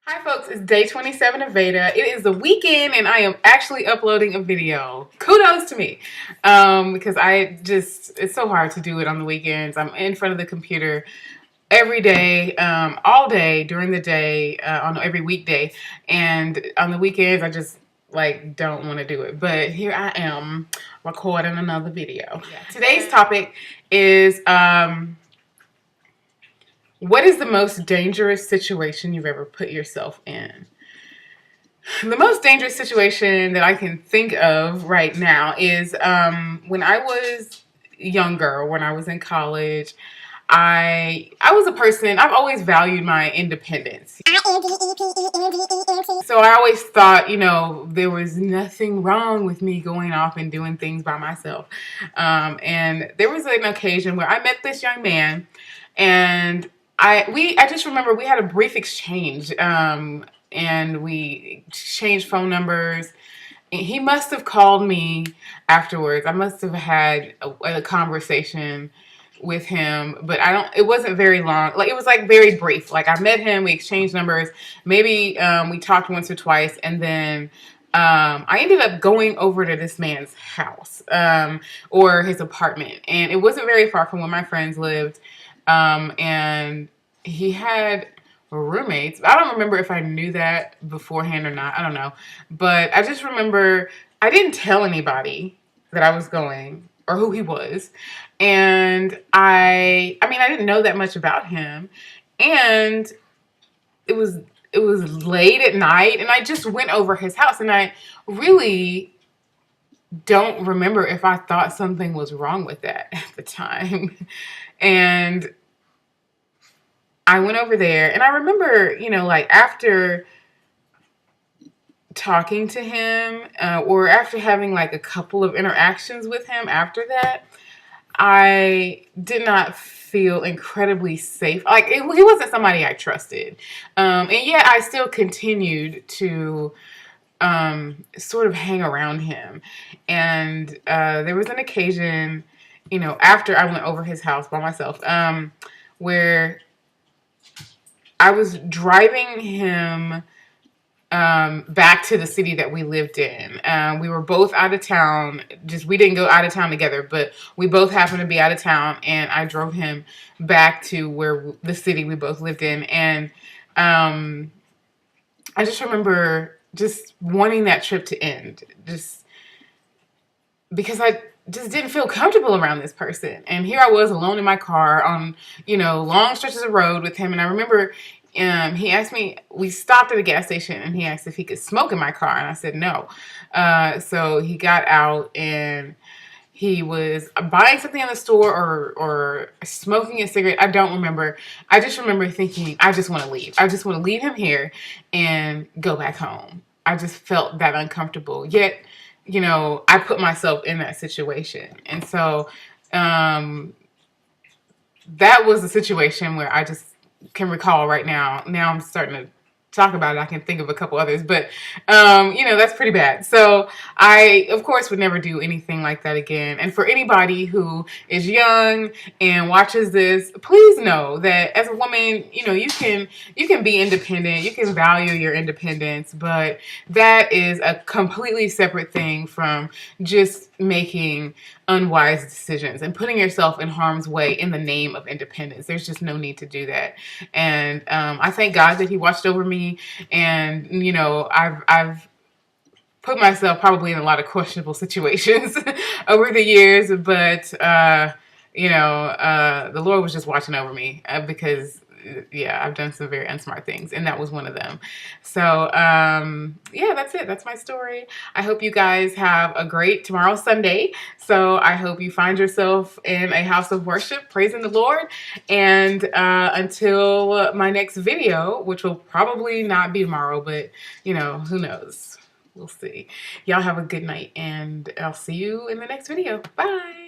Hi folks, it's day 27 of VEDA. It is the weekend and I am actually uploading a video. Kudos to me. Because it's so hard to do it on the weekends. I'm in front of the computer every day, all day, during the day, on every weekday. And on the weekends, I just don't want to do it. But here I am recording another video. Yeah. Today's topic is, what is the most dangerous situation you've ever put yourself in? The most dangerous situation that I can think of right now is when I was younger, when I was in college. I was a person, I've always valued my independence. So I always thought, there was nothing wrong with me going off and doing things by myself. And there was an occasion where I met this young man, and I just remember we had a brief exchange, and we exchanged phone numbers. He must have called me afterwards. I must have had a conversation with him, but it wasn't very long. It was very brief. I met him, we exchanged numbers, maybe we talked once or twice, and then I ended up going over to this man's house, or his apartment, and it wasn't very far from where my friends lived. And he had roommates. I don't remember if I knew that beforehand or not. I don't know. But I just remember I didn't tell anybody that I was going or who he was. And I didn't know that much about him. And it was late at night, and I just went over his house, and I really don't remember if I thought something was wrong with that at the time. And I went over there, and I remember, after talking to him, or after having a couple of interactions with him after that, I did not feel incredibly safe. He wasn't somebody I trusted. And yet I still continued to sort of hang around him. And there was an occasion, after I went over his house by myself, where I was driving him back to the city that we lived in. We were both out of town. We didn't go out of town together, but we both happened to be out of town, and I drove him back to the city we both lived in. And I just remember just wanting that trip to end, just because I just didn't feel comfortable around this person. And here I was alone in my car on, long stretches of road with him. And I remember he asked me, we stopped at a gas station, and he asked if he could smoke in my car. And I said no. So he got out, and he was buying something in the store or smoking a cigarette. I don't remember. I just remember thinking, I just want to leave. I just want to leave him here and go back home. I just felt that uncomfortable. Yet, I put myself in that situation. And so that was a situation where I just can recall right now. Now I'm starting to talk about it. I can think of a couple others, but that's pretty bad. So I, of course, would never do anything like that again. And for anybody who is young and watches this, please know that as a woman, you can be independent. You can value your independence, but that is a completely separate thing from just making unwise decisions and putting yourself in harm's way in the name of independence. There's just no need to do that. And I thank God that he watched over me. And I've put myself probably in a lot of questionable situations over the years, but the Lord was just watching over me because I've done some very unsmart things, and that was one of them. So that's it. That's my story. I hope you guys have a great tomorrow, Sunday. So I hope you find yourself in a house of worship, praising the Lord. And until my next video, which will probably not be tomorrow, but who knows? We'll see. Y'all have a good night, and I'll see you in the next video. Bye.